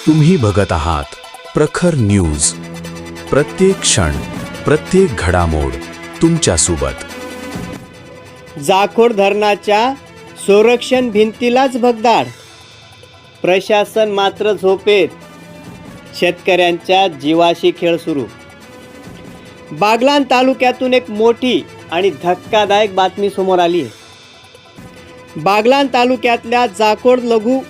तुम्ही बघत आहात प्रखर न्यूज. प्रत्येक क्षण, प्रत्येक घडामोड तुमच्या सोबत. जाखोड धरणाच्या संरक्षण भिंतीलाच भगदाड, प्रशासन मात्र झोपेत. शेतकऱ्यांच्या जीवाशी खेळ सुरू. बागलाण तालुक्यातून एक मोठी आणि धक्कादायक बातमी समोर आली आहे. बागलाण तालुक्यातल्या जाखोड लघु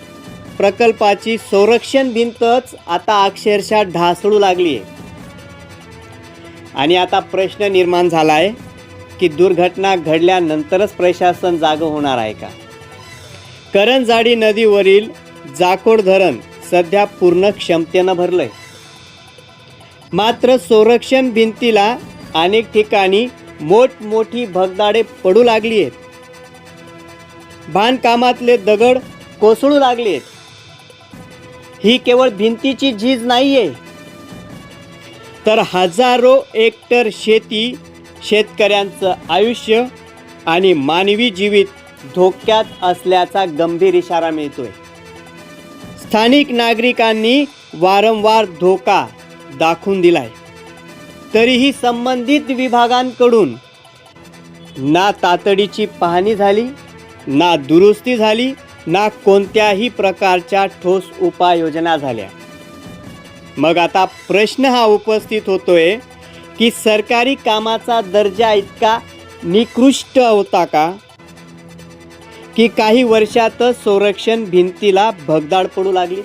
प्रकल्पाची संरक्षण भिंतच आता अक्षरशः ढासळू लागली आहे. आणि आता प्रश्न निर्माण झाला आहे की दुर्घटना घडल्यानंतरच प्रशासन जागं होणार आहे का? करंजाडी नदीवरील जाखोड धरण सध्या पूर्ण क्षमतेनं भरलंय. मात्र संरक्षण भिंतीला अनेक ठिकाणी मोठमोठी भगदाडे पडू लागली आहेत. बांधकामातले दगड कोसळू लागले आहेत. ही केवळ भिंतीची झीज नाहीये, तर हजारो हेक्टर शेती, शेतकऱ्यांचं आयुष्य आणि मानवी जीवित धोक्यात असल्याचा गंभीर इशारा मिळतोय. स्थानिक नागरिकांनी वारंवार धोका दाखवून दिलाय, तरीही संबंधित विभागांकडून ना तातडीची पाहणी झाली, ना दुरुस्ती झाली, ना कोणत्याही प्रकारच्या ठोस उपाययोजना झाल्या. मग आता प्रश्न हा उपस्थित होतोय की सरकारी कामाचा दर्जा इतका निकृष्ट होता का, की काही वर्षातच संरक्षण भिंतीला भगदाड पडू लागली?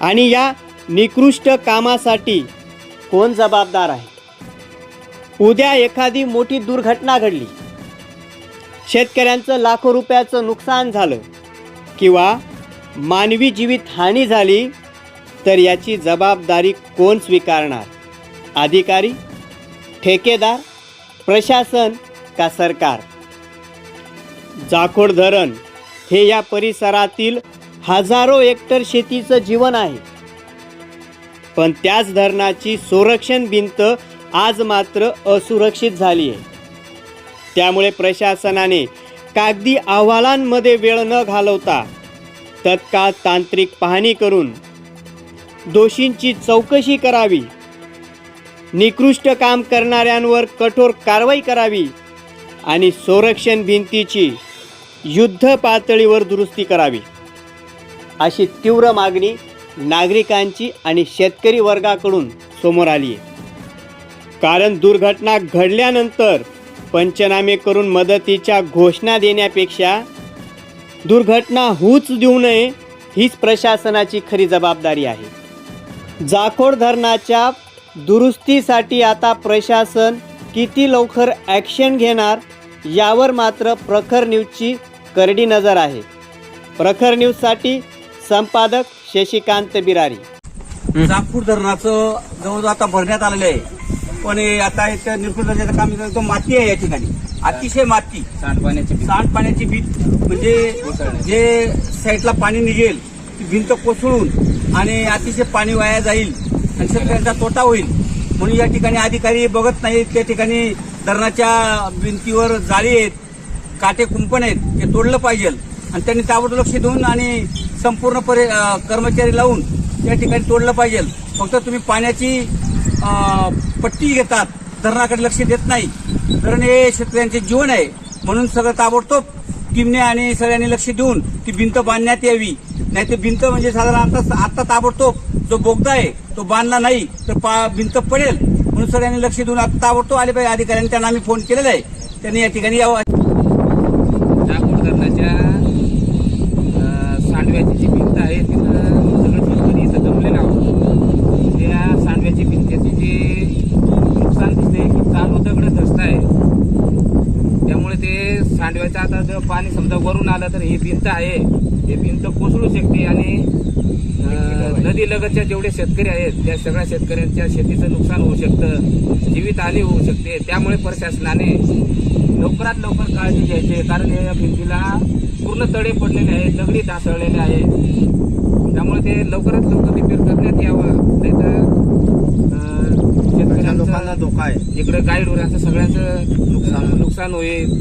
आणि या निकृष्ट कामासाठी कोण जबाबदार आहे? उद्या एखादी मोठी दुर्घटना घडली, शेतकऱ्यांचं लाखो रुपयाचं नुकसान झालं किंवा मानवी जीवित हानी झाली, तर याची जबाबदारी कोण स्वीकारणार? अधिकारी, ठेकेदार, प्रशासन का सरकार? जाखोड धरण हे या परिसरातील हजारो हेक्टर शेतीचं जीवन आहे. पण त्याच धरणाची संरक्षण भिंत आज मात्र असुरक्षित झाली आहे. त्यामुळे प्रशासनाने कागदी अहवालांमध्ये वेळ न घालवता तत्काळ तांत्रिक पाहणी करून दोषींची चौकशी करावी, निकृष्ट काम करणाऱ्यांवर कठोर कारवाई करावी आणि संरक्षण भिंतीची युद्ध पातळीवर दुरुस्ती करावी, अशी तीव्र मागणी नागरिकांची आणि शेतकरी वर्गाकडून समोर आली आहे. कारण दुर्घटना घडल्यानंतर पंचनामे करून मदतीच्या घोषणा देण्यापेक्षा दुर्घटना होऊच देऊ नये, हीच प्रशासनाची खरी जबाबदारी आहे. जाखोड धरणाच्या दुरुस्तीसाठी आता प्रशासन किती लवकर ॲक्शन घेणार यावर मात्र प्रखर न्यूजची करडी नजर आहे. प्रखर न्यूजसाठी संपादक शशिकांत बिरारी. जाखोड धरणाचं जवळजवळ आता भरण्यात आलेलं आहे, पण आता इथं निर्कुलताचं काम तो माती आहे. या ठिकाणी अतिशय माती, सांडपाण्याची भीत, म्हणजे जे साईडला पाणी निघेल ती भिंत कोसळून आणि अतिशय पाणी वाया जाईल आणि शेतकऱ्यांचा तोटा होईल. म्हणून या ठिकाणी अधिकारी बघत नाहीत. त्या ठिकाणी धरणाच्या भिंतीवर जाळी आहेत, काटे कुंपण आहेत, ते तोडलं पाहिजे आणि त्यांनी ताबडतोब लक्ष देऊन आणि संपूर्ण कर्मचारी लावून त्या ठिकाणी तोडलं पाहिजे. फक्त तुम्ही पाण्याची पट्टी घेतात, धरणाकडे लक्ष देत नाही. धरण हे शेतकऱ्यांचे जीवन आहे, म्हणून सगळं ताबडतोब टीमने आणि सगळ्यांनी लक्ष देऊन ती भिंत बांधण्यात यावी. नाही ते भिंत म्हणजे साधारण आता ताबडतोब जो बोगदा आहे तो बांधला नाही तर भिंत पडेल. म्हणून सगळ्यांनी लक्ष देऊन आता ताबडतोब आले पाहिजे अधिकाऱ्यांनी. त्यांना आम्ही फोन केलेला आहे, त्यांनी या ठिकाणी यावं. जाखोड धरणाच्या सांडव्याची जी भिंत आहे तिथं सगळं शेतकरी इथं जमलेलं आहोत. त्या सांडव्याची भिंतीची जे नुकसान दिसते की चालू दगड धसत आहे, त्यामुळे ते सांडव्याचं आता जर पाणी समजा वरून आलं तर ही भिंत आहे, ही भिंत कोसळू शकते आणि नदी लगतच्या जेवढे शेतकरी आहेत त्या सगळ्या शेतकऱ्यांच्या शेतीचं नुकसान होऊ शकतं, जीवितहानी होऊ शकते. त्यामुळे प्रशासनाने लवकरात लवकर काळजी घ्यायची, कारण या भिंतीला पूर्ण तडे पडलेले आहेत, दगडी ढासळलेले आहेत. त्यामुळे ते लवकरात लवकर रिपेअर करण्यात यावं, नाही तर शेतकऱ्यांना लोकांना धोका आहे. इकडे गाई ढोरांचं सगळ्यांचं नुकसान होईल.